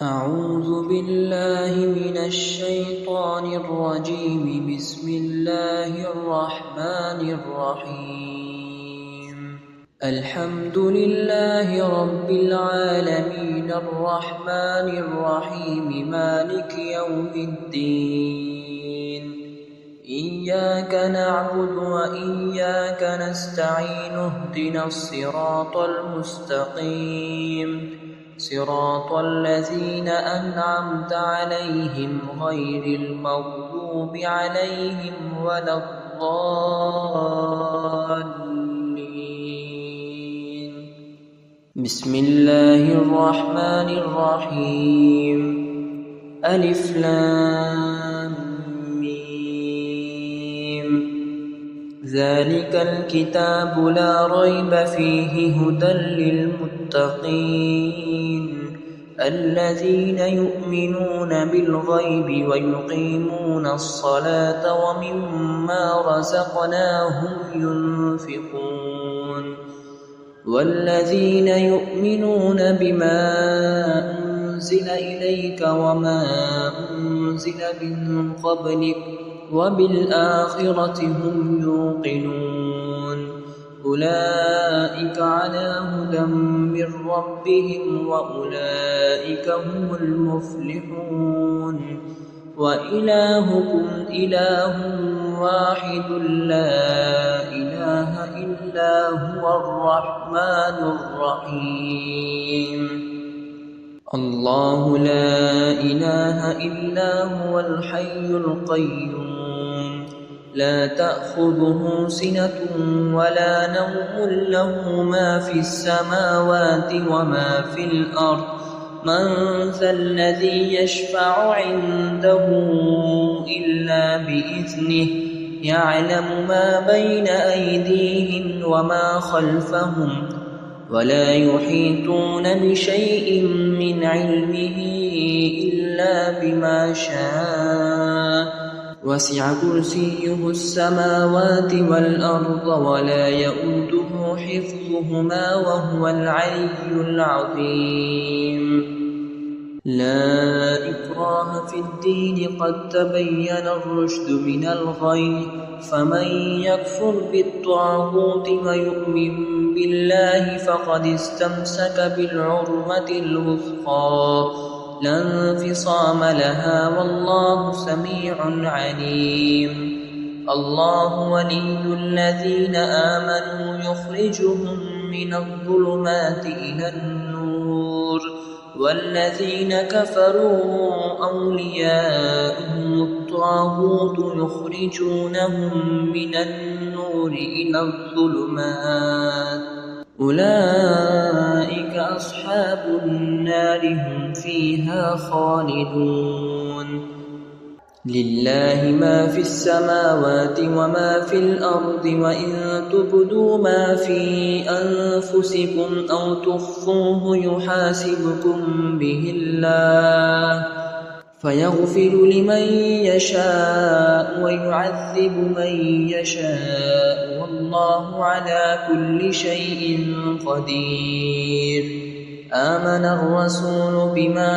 أعوذ بالله من الشيطان الرجيم. بسم الله الرحمن الرحيم. الحمد لله رب العالمين الرحمن الرحيم مالك يوم الدين. إياك نعبد وإياك نستعين. اهدنا الصراط المستقيم صراط الذين أنعمت عليهم غير المغضوب عليهم ولا الضالين. بسم الله الرحمن الرحيم. ألف لام ميم. ذلك الكتاب لا ريب فيه هدى للمتقين الذين يؤمنون بالغيب ويقيمون الصلاة ومما رزقناهم ينفقون والذين يؤمنون بما أنزل إليك وما أنزل من قبلك وبالآخرة هم يوقنون أولئك على هدى من ربهم وأولئك هم المفلحون. وإلهكم إله واحد لا إله إلا هو الرحمن الرحيم. الله لا إله إلا هو الحي القيوم لا تأخذه سنة ولا نوم له ما في السماوات وما في الأرض. من ذا الذي يشفع عنده إلا بإذنه يعلم ما بين أيديهم وما خلفهم ولا يحيطون بشيء من علمه إلا بما شاء وسع كرسيه السماوات والأرض ولا يؤوده حفظهما وهو العلي العظيم. لا إكراه في الدين قد تبين الرشد من الغي فمن يكفر بالطاغوت ويؤمن بالله فقد استمسك بالعروة الوثقى لا انفصام لها والله سميع عليم. الله ولي الذين آمنوا يخرجهم من الظلمات إلى النور والذين كفروا أولياءهم الطاغوت يخرجونهم من النور إلى الظلمات أولئك أصحاب النار هم فيها خالدون. لله ما في السماوات وما في الأرض وإن تبدوا ما في أنفسكم أو تخفوه يحاسبكم به الله فيغفر لمن يشاء ويعذب من يشاء والله على كل شيء قدير. آمن الرسول بما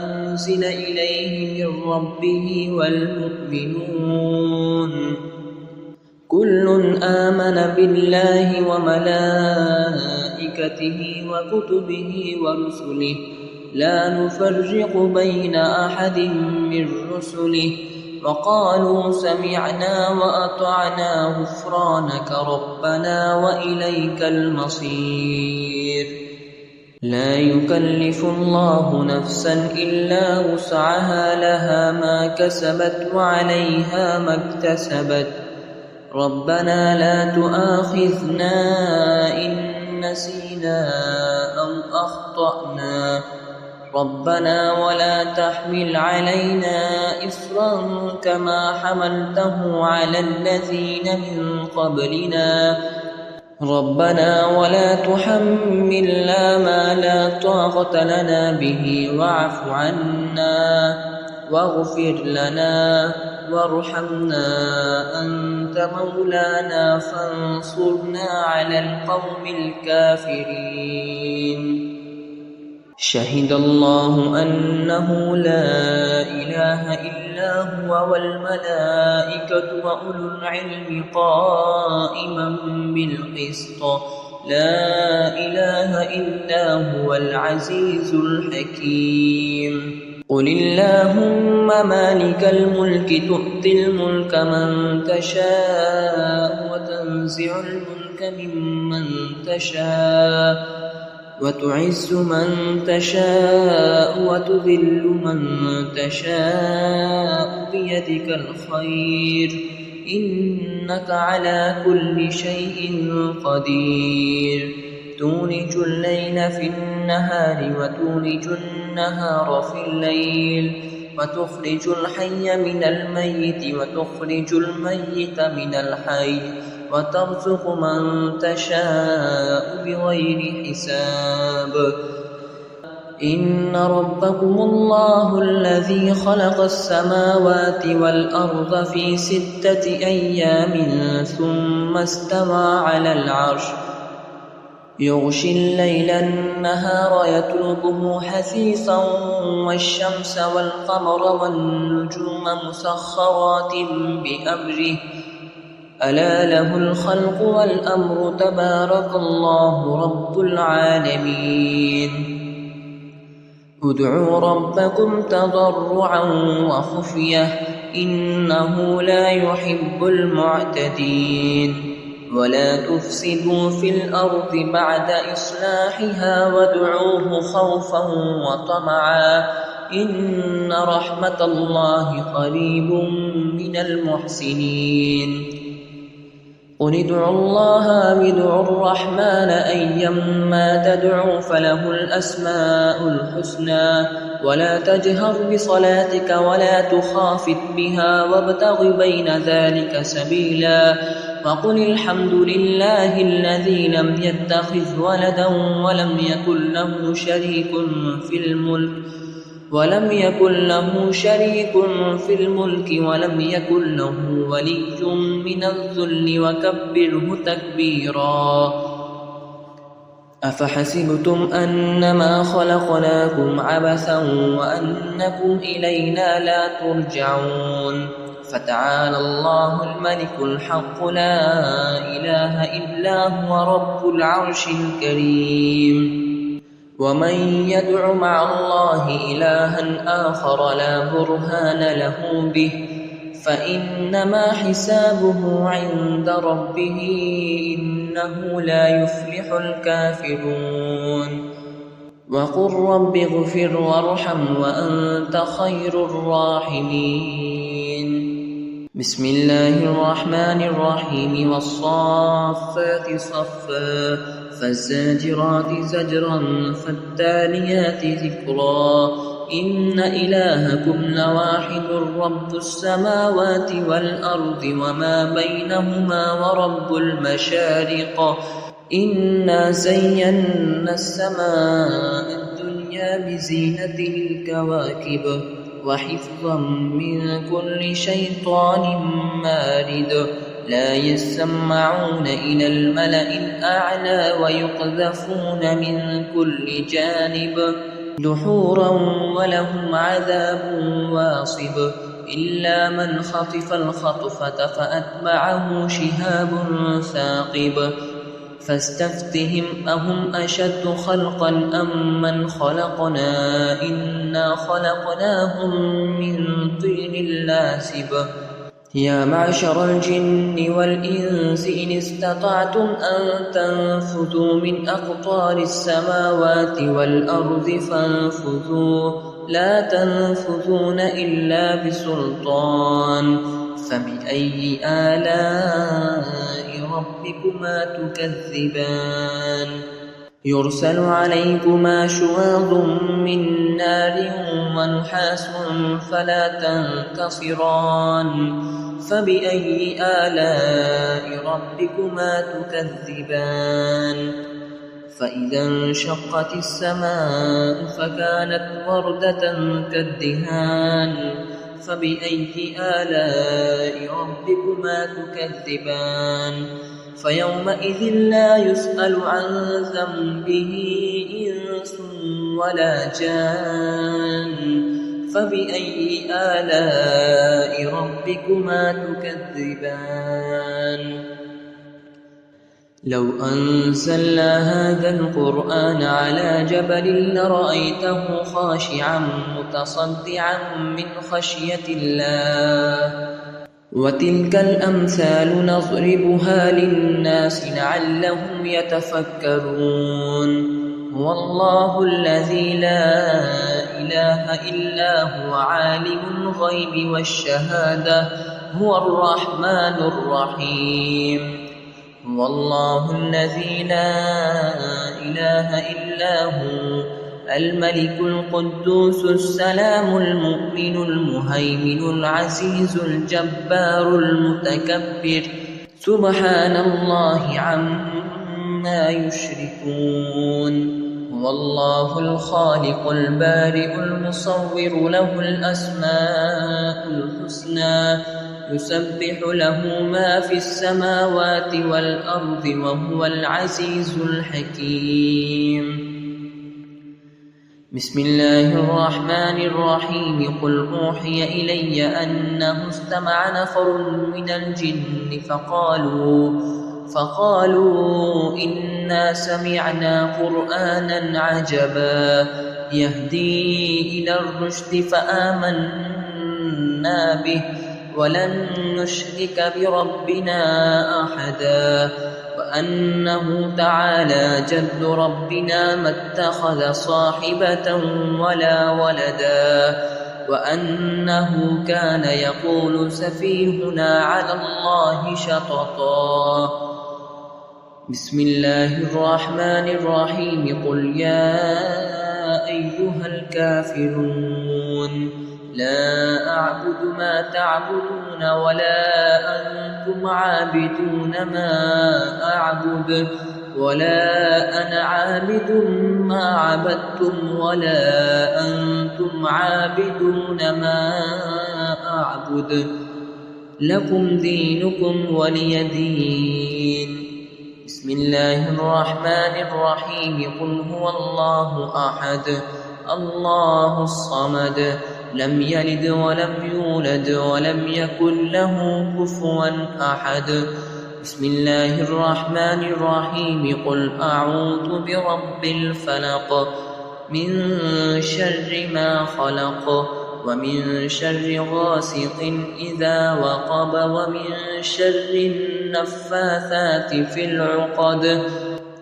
أنزل إليه من ربه والمؤمنون كل آمن بالله وملائكته وكتبه ورسله لا نفرق بين أحد من رسله وقالوا سمعنا وأطعنا غفرانك ربنا وإليك المصير. لا يكلف الله نفسا إلا وسعها لها ما كسبت وعليها ما اكتسبت. ربنا لا تؤاخذنا إن نسينا أو أخطأنا ربنا ولا تحمل علينا إصرا كما حملته على الذين من قبلنا ربنا ولا تحملنا ما لا طاقة لنا به واعف عنا واغفر لنا وارحمنا أنت مولانا فانصرنا على القوم الكافرين. شهد الله أنه لا إله إلا هو والملائكة وأولو العلم قائما بالقسط لا إله إلا هو العزيز الحكيم قل اللهم مالك الملك تؤتي الملك من تشاء وتنزع الملك ممن تشاء وتعز من تشاء وتذل من تشاء بيدك الخير إنك على كل شيء قدير تولج الليل في النهار وتولج النهار في الليل وتخرج الحي من الميت وتخرج الميت من الحي وترزق من تشاء بغير حساب إن ربكم الله الذي خلق السماوات والأرض في 6 أيام ثم استوى على العرش يغشي الليل النهار يطلبه حثيثا والشمس والقمر والنجوم مسخرات بأمره ألا له الخلق والأمر تبارك الله رب العالمين ادعوا ربكم تضرعا وخفية إنه لا يحب المعتدين ولا تفسدوا في الأرض بعد إصلاحها وادعوه خوفا وطمعا إن رحمة الله قريب من المحسنين قل ادعوا الله وادعوا الرحمن أيما تدعوا فله الأسماء الحسنى ولا تجهر بصلاتك ولا تخافت بها وابتغ بين ذلك سبيلا وقل الحمد لله الذي لم يتخذ ولدا ولم يكن له شريك في الملك ولم يكن له ولي من الذل وكبره تكبيرا أفحسبتم أنما خلقناكم عبثا وأنكم إلينا لا ترجعون فتعالى الله الملك الحق لا إله إلا هو رب العرش الكريم ومن يدع مع الله إلها آخر لا برهان له به فإنما حسابه عند ربه إنه لا يفلح الكافرون وقل رب اغفر وارحم وأنت خير الراحمين بسم الله الرحمن الرحيم والصافات صفا فالزاجرات زجرا فالتاليات ذكرا إن إلهكم لواحد رب السماوات والأرض وما بينهما ورب المشارق إنا زينا السماء الدنيا بزينة الكواكب وحفظا من كل شيطان مارد لا يسمعون إلى الملأ الأعلى ويقذفون من كل جانب دحورا ولهم عذاب واصب إلا من خطف الخطفة فأتبعه شهاب ثاقب فاستفتهم أهم أشد خلقا أم من خلقنا إنا خلقناهم من طين لازب يا معشر الجن والإنس إن استطعتم أن تنفذوا من أقطار السماوات والأرض فانفذوا لا تنفذون إلا بسلطان فبأي آلاء ربكما تكذبان يرسل عليكما شواظ من نار ونحاس فلا تنتصران فبأي آلاء ربكما تكذبان فإذا انشقت السماء فكانت وردة كالدهان فبأي آلاء ربكما تكذبان فيومئذ لا يسأل عن ذنبه إنس ولا جان فبأي آلاء ربكما تكذبان لو أنزلنا هذا القرآن على جبل لرأيته خاشعا متصدعا من خشية الله وتلك الأمثال نضربها للناس لعلهم يتفكرون هو الله الذي لا إله إلا هو عالم الغيب والشهادة هو الرحمن الرحيم هو الله الذي لا إله إلا هو الملك القدوس السلام المؤمن المهيمن العزيز الجبار المتكبر سبحان الله عما يشركون هو الله الخالق البارئ المصور له الأسماء الحسنى يسبح له ما في السماوات والأرض وهو العزيز الحكيم بسم الله الرحمن الرحيم قل أوحي إلي أنه استمع نفر من الجن فقالوا إنا سمعنا قرآنا عجبا يهدي إلى الرشد فآمنا به ولن نشرك بربنا أحدا وأنه تعالى جد ربنا ما اتخذ صاحبة ولا ولدا وأنه كان يقول سفيهنا على الله شططا بسم الله الرحمن الرحيم قل يا أيها الكافرون لا أعبد ما تعبدون ولا أنتم عابدون ما أعبد ولا أنا عابد ما عبدتم ولا أنتم عابدون ما أعبد لكم دينكم ولي دين بسم الله الرحمن الرحيم قل هو الله أحد الله الصمد لم يلد ولم يولد ولم يكن له كفوا أحد بسم الله الرحمن الرحيم قل أعوذ برب الفلق من شر ما خلق ومن شر غاسق إذا وقب ومن شر النفاثات في العقد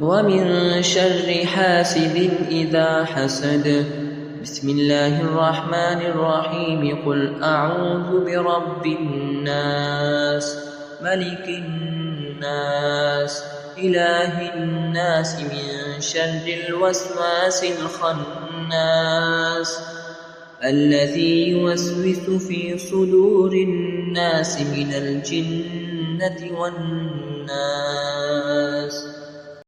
ومن شر حاسد إذا حسد بسم الله الرحمن الرحيم قل أعوذ برب الناس ملك الناس إله الناس من شر الوسواس الخناس الذي يوسوس في صدور الناس من الجنة والناس